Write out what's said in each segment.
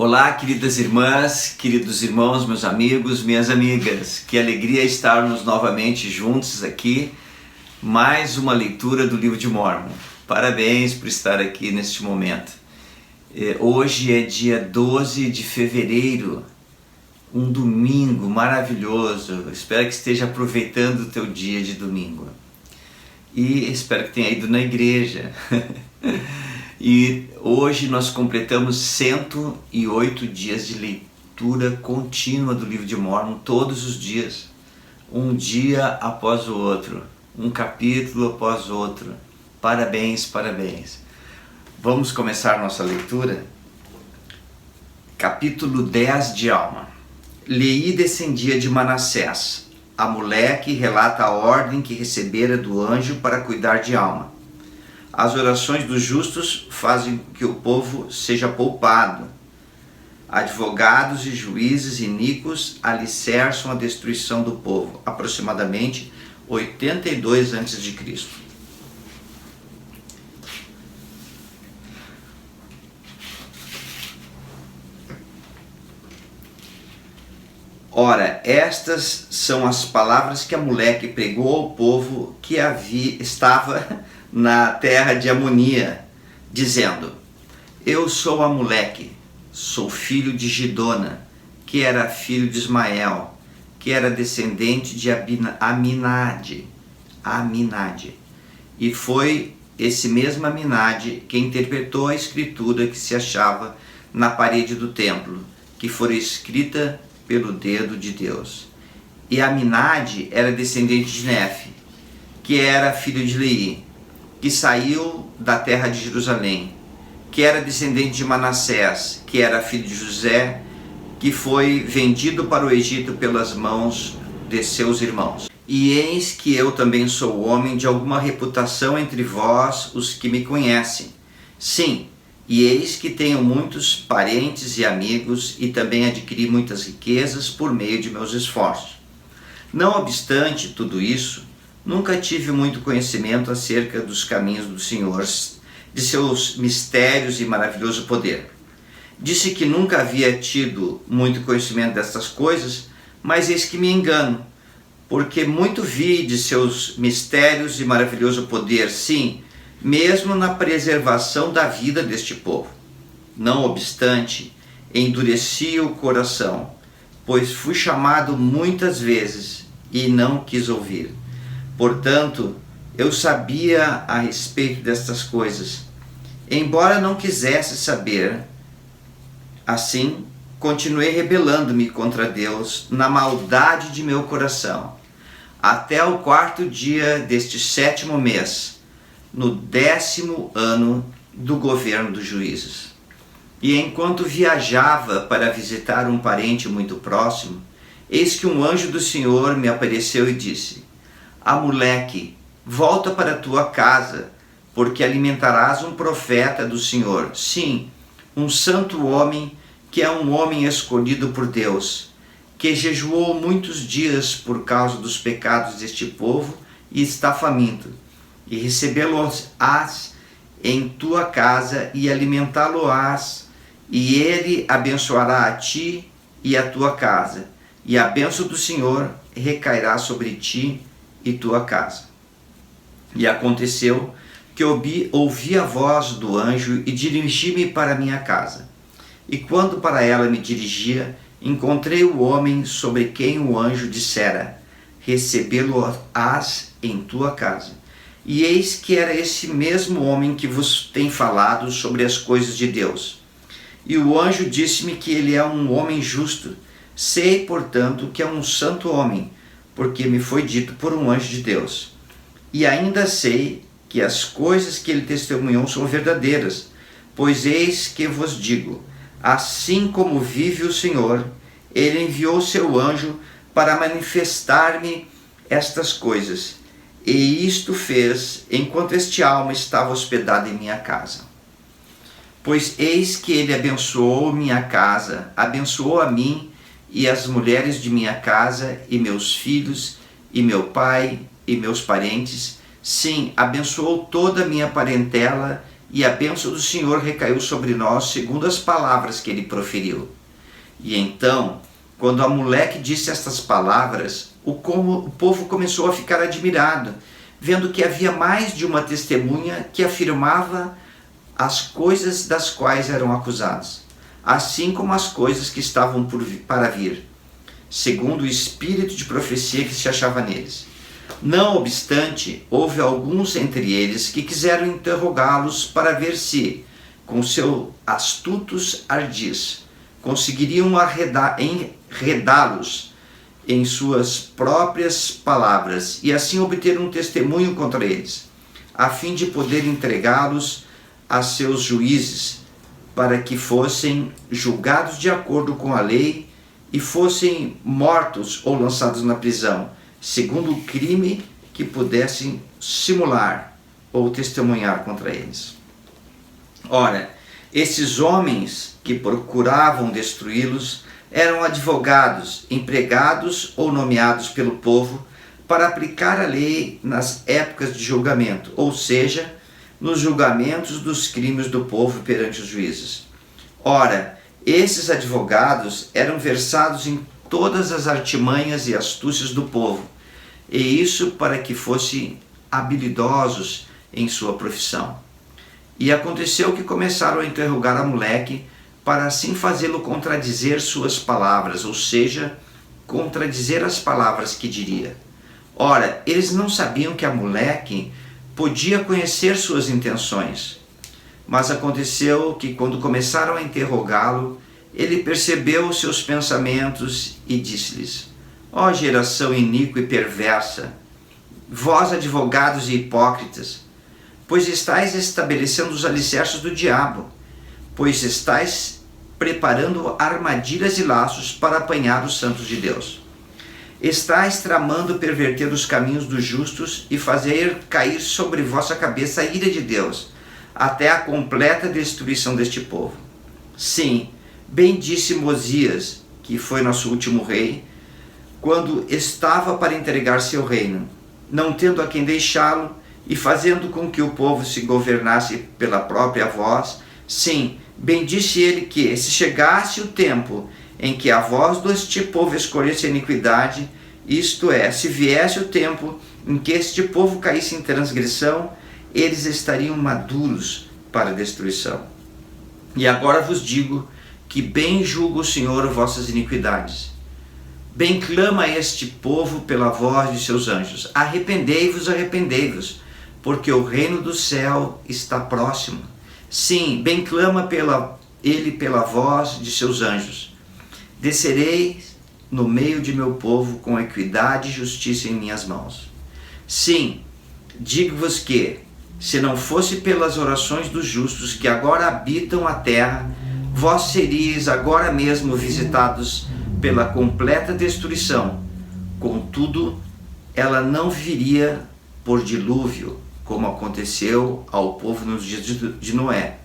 Olá, queridas irmãs, queridos irmãos, meus amigos, minhas amigas. Que alegria estarmos novamente juntos aqui. Mais uma leitura do livro de Mórmon. Parabéns por estar aqui neste momento. Hoje é dia 12 de fevereiro, um domingo maravilhoso. Espero que esteja aproveitando o teu dia de domingo. E espero que tenha ido na igreja. E hoje nós completamos 108 dias de leitura contínua do livro de Mórmon, todos os dias, um dia após o outro, um capítulo após outro. Parabéns, parabéns. Vamos começar nossa leitura. Capítulo 10 de Alma. Leí descendia de Manassés. Amuleque relata a ordem que recebera do anjo para cuidar de Alma. As orações dos justos fazem com que o povo seja poupado. Advogados e juízes iníquos alicerçam a destruição do povo, aproximadamente 82 a.C. Ora, estas são as palavras que Amuleque pregou ao povo que estava na terra de Amonia, dizendo: Eu sou Amuleque, sou filho de Gidona, que era filho de Ismael, que era descendente de Aminade. E foi esse mesmo Aminade que interpretou a escritura que se achava na parede do templo, que fora escrita pelo dedo de Deus. E Aminade era descendente de Nefe, que era filho de Leí, que saiu da terra de Jerusalém, que era descendente de Manassés, que era filho de José, que foi vendido para o Egito pelas mãos de seus irmãos. E eis que eu também sou homem de alguma reputação entre vós, os que me conhecem. Sim, e eis que tenho muitos parentes e amigos, e também adquiri muitas riquezas por meio de meus esforços. Não obstante tudo isso, nunca tive muito conhecimento acerca dos caminhos do Senhor, de seus mistérios e maravilhoso poder. Disse que nunca havia tido muito conhecimento destas coisas, mas eis que me engano, porque muito vi de seus mistérios e maravilhoso poder, sim, mesmo na preservação da vida deste povo. Não obstante, endureci o coração, pois fui chamado muitas vezes e não quis ouvir. Portanto, eu sabia a respeito destas coisas, embora não quisesse saber. Assim, continuei rebelando-me contra Deus na maldade de meu coração, até o 4º dia deste 7º mês, no 10º ano do governo dos juízes. E enquanto viajava para visitar um parente muito próximo, eis que um anjo do Senhor me apareceu e disse: Amuleque, volta para tua casa, porque alimentarás um profeta do Senhor, sim, um santo homem, que é um homem escolhido por Deus, que jejuou muitos dias por causa dos pecados deste povo e está faminto, e recebê-lo-ás em tua casa e alimentá-lo-ás, e ele abençoará a ti e a tua casa, e a bênção do Senhor recairá sobre ti e tua casa. E aconteceu que ouvi a voz do anjo e dirigi-me para minha casa. E quando para ela me dirigia, encontrei o homem sobre quem o anjo dissera: recebê-lo-ás em tua casa. E eis que era esse mesmo homem que vos tem falado sobre as coisas de Deus. E o anjo disse-me que ele é um homem justo. Sei, portanto, que é um santo homem, porque me foi dito por um anjo de Deus. E ainda sei que as coisas que ele testemunhou são verdadeiras, pois eis que vos digo: assim como vive o Senhor, ele enviou seu anjo para manifestar-me estas coisas, e isto fez enquanto este alma estava hospedada em minha casa. Pois eis que ele abençoou minha casa, abençoou a mim e as mulheres de minha casa, e meus filhos, e meu pai, e meus parentes. Sim, abençoou toda a minha parentela e a bênção do Senhor recaiu sobre nós segundo as palavras que ele proferiu. E então, quando Amaleque disse estas palavras, o povo começou a ficar admirado, vendo que havia mais de uma testemunha que afirmava as coisas das quais eram acusados, assim como as coisas que estavam para vir, segundo o espírito de profecia que se achava neles. Não obstante, houve alguns entre eles que quiseram interrogá-los para ver se, com seus astutos ardis, conseguiriam enredá-los em suas próprias palavras e assim obter um testemunho contra eles, a fim de poder entregá-los a seus juízes, para que fossem julgados de acordo com a lei e fossem mortos ou lançados na prisão, segundo o crime que pudessem simular ou testemunhar contra eles. Ora, esses homens que procuravam destruí-los eram advogados, empregados ou nomeados pelo povo para aplicar a lei nas épocas de julgamento, ou seja, nos julgamentos dos crimes do povo perante os juízes. Ora, esses advogados eram versados em todas as artimanhas e astúcias do povo, e isso para que fossem habilidosos em sua profissão. E aconteceu que começaram a interrogar Amaleque para assim fazê-lo contradizer suas palavras, ou seja, contradizer as palavras que diria. Ora, eles não sabiam que Amaleque podia conhecer suas intenções, mas aconteceu que quando começaram a interrogá-lo, ele percebeu os seus pensamentos e disse-lhes: ó geração iníqua e perversa, vós advogados e hipócritas, pois estáis estabelecendo os alicerces do diabo, pois estáis preparando armadilhas e laços para apanhar os santos de Deus. Estáis tramando perverter os caminhos dos justos e fazer cair sobre vossa cabeça a ira de Deus, até a completa destruição deste povo. Sim, bem disse Mosias, que foi nosso último rei, quando estava para entregar seu reino, não tendo a quem deixá-lo e fazendo com que o povo se governasse pela própria voz. Sim, bem disse ele que, se chegasse o tempo em que a voz deste povo escolhesse a iniquidade, isto é, se viesse o tempo em que este povo caísse em transgressão, eles estariam maduros para a destruição. E agora vos digo que bem julga o Senhor vossas iniquidades. Bem clama este povo pela voz de seus anjos: arrependei-vos, arrependei-vos, porque o reino do céu está próximo. Sim, bem clama ele pela voz de seus anjos: descerei no meio de meu povo com equidade e justiça em minhas mãos. Sim, digo-vos que, se não fosse pelas orações dos justos que agora habitam a terra, vós seríeis agora mesmo visitados pela completa destruição. Contudo, ela não viria por dilúvio, como aconteceu ao povo nos dias de Noé,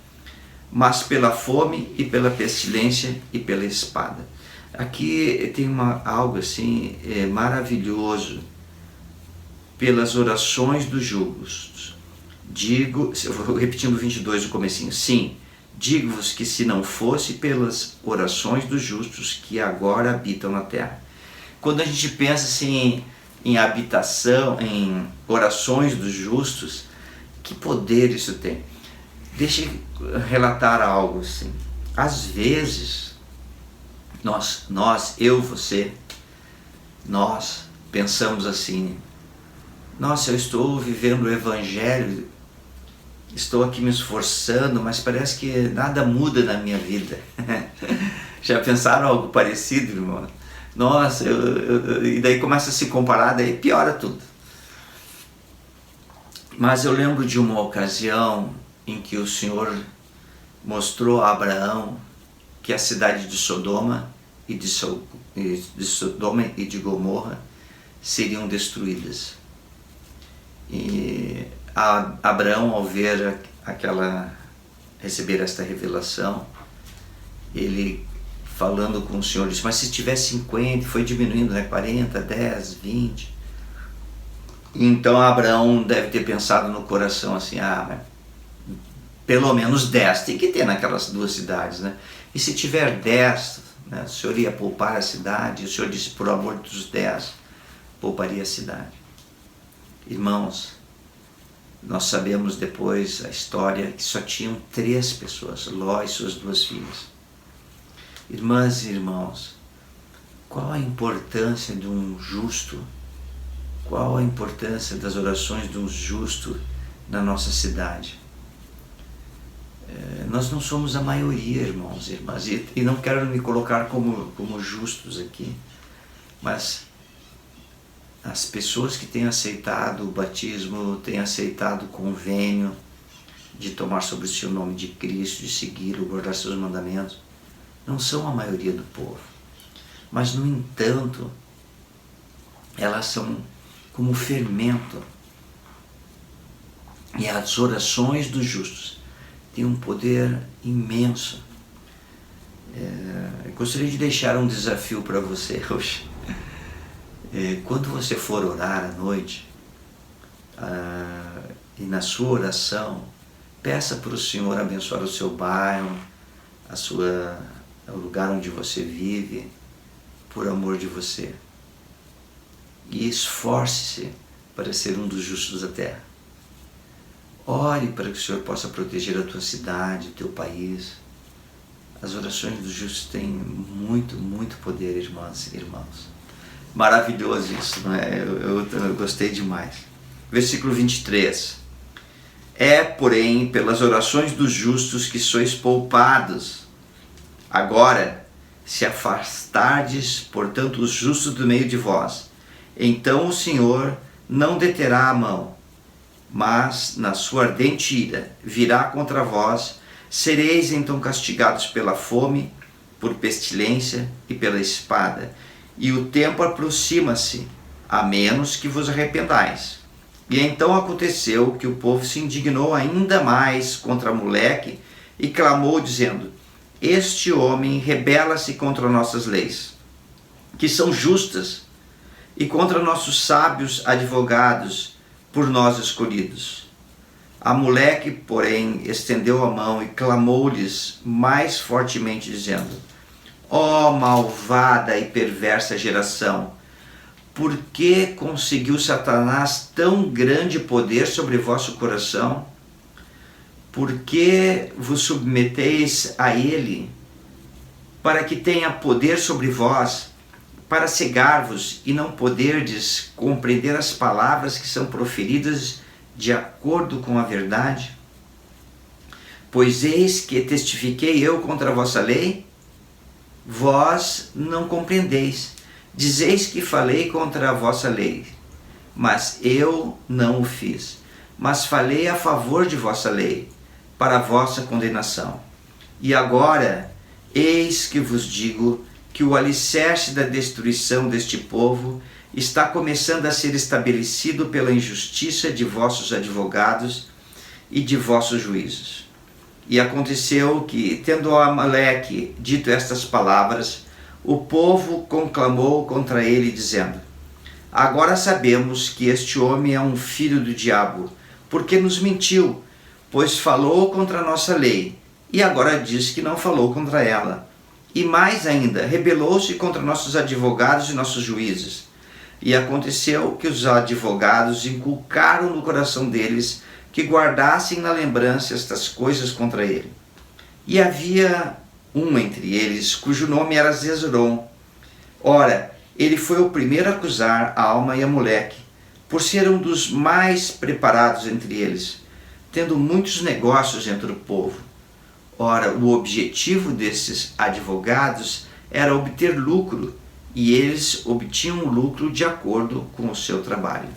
mas pela fome e pela pestilência e pela espada. Aqui tem algo assim maravilhoso. Pelas orações dos justos. Digo, eu vou repetindo o 22 do comecinho. Sim, digo-vos que se não fosse pelas orações dos justos que agora habitam na terra. Quando a gente pensa assim em habitação, em orações dos justos, que poder isso tem? Deixa eu relatar algo assim. Às vezes, eu, você, nós pensamos assim: nossa, eu estou vivendo o Evangelho, estou aqui me esforçando, mas parece que nada muda na minha vida. Já pensaram algo parecido, irmão? Nossa, e daí começa a se comparar, daí piora tudo. Mas eu lembro de uma ocasião em que o Senhor mostrou a Abraão que a cidade de Sodoma e de Gomorra seriam destruídas. E Abraão, ao ver receber esta revelação, ele falando com o Senhor disse: mas se tivesse 50, foi diminuindo, né? 40, 10, 20. Então Abraão deve ter pensado no coração assim: mas Pelo menos 10 tem que ter naquelas 2 cidades, né? E se tiver 10, né, o senhor ia poupar a cidade? O senhor disse, por amor dos 10, pouparia a cidade. Irmãos, nós sabemos depois a história que só tinham 3 pessoas, Ló e suas 2 filhas. Irmãs e irmãos, qual a importância de um justo? Qual a importância das orações de um justo na nossa cidade? Nós não somos a maioria, irmãos e irmãs, e não quero me colocar como justos aqui, mas as pessoas que têm aceitado o batismo, têm aceitado o convênio de tomar sobre si o nome de Cristo, de segui-lo, guardar seus mandamentos, não são a maioria do povo. Mas, no entanto, elas são como fermento. E as orações dos justos têm um poder imenso. Eu gostaria de deixar um desafio para você hoje. Quando você for orar à noite, e na sua oração, peça para o Senhor abençoar o seu bairro, o lugar onde você vive, por amor de você. E esforce-se para ser um dos justos da terra. Ore para que o Senhor possa proteger a tua cidade, o teu país. As orações dos justos têm muito, muito poder, irmãs e irmãos. Maravilhoso isso, não é? Eu gostei demais. Versículo 23. Porém, pelas orações dos justos que sois poupados. Agora, se afastardes, portanto, os justos do meio de vós, então o Senhor não deterá a mão, mas, na sua ardente ira, virá contra vós, sereis então castigados pela fome, por pestilência e pela espada, e o tempo aproxima-se, a menos que vos arrependais. E então aconteceu que o povo se indignou ainda mais contra Moleque e clamou, dizendo: este homem rebela-se contra nossas leis, que são justas, e contra nossos sábios advogados, por nós escolhidos. A Moleque, porém, estendeu a mão e clamou-lhes mais fortemente, dizendo: ó malvada e perversa geração, por que conseguiu Satanás tão grande poder sobre vosso coração? Por que vos submeteis a ele, para que tenha poder sobre vós, para cegar-vos e não poderdes compreender as palavras que são proferidas de acordo com a verdade? Pois eis que testifiquei eu contra a vossa lei, vós não compreendeis. Dizeis que falei contra a vossa lei, mas eu não o fiz, mas falei a favor de vossa lei, para a vossa condenação. E agora, eis que vos digo que o alicerce da destruição deste povo está começando a ser estabelecido pela injustiça de vossos advogados e de vossos juízos. E aconteceu que, tendo Amaleque dito estas palavras, o povo conclamou contra ele, dizendo: agora sabemos que este homem é um filho do diabo, porque nos mentiu, pois falou contra a nossa lei, e agora diz que não falou contra ela. E mais ainda, rebelou-se contra nossos advogados e nossos juízes. E aconteceu que os advogados inculcaram no coração deles que guardassem na lembrança estas coisas contra ele. E havia um entre eles, cujo nome era Zezorom. Ora, ele foi o primeiro a acusar a Alma e a Moleque, por ser um dos mais preparados entre eles, tendo muitos negócios entre o povo. Ora, o objetivo desses advogados era obter lucro, e eles obtinham o lucro de acordo com o seu trabalho.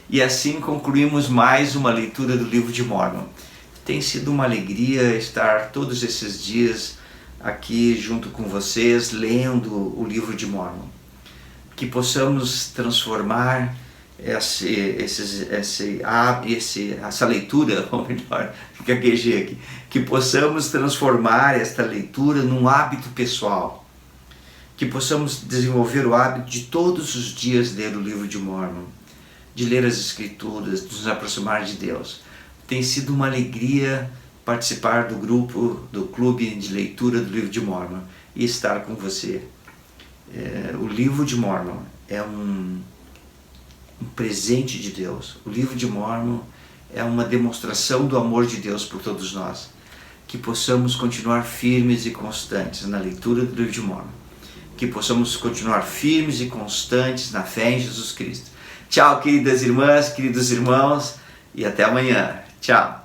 E assim concluímos mais uma leitura do livro de Mórmon. Tem sido uma alegria estar todos esses dias aqui junto com vocês, lendo o livro de Mórmon. Que possamos transformar essa leitura, ou melhor, gaguejei aqui, que possamos transformar esta leitura num hábito pessoal, que possamos desenvolver o hábito de todos os dias ler o livro de Mórmon, de ler as Escrituras, de nos aproximar de Deus. Tem sido uma alegria participar do grupo, do clube de leitura do Livro de Mormon e estar com você. O Livro de Mormon é um presente de Deus. O Livro de Mormon é uma demonstração do amor de Deus por todos nós. Que possamos continuar firmes e constantes na leitura do Livro de Mormon. Que possamos continuar firmes e constantes na fé em Jesus Cristo. Tchau, queridas irmãs, queridos irmãos, e até amanhã. Tchau.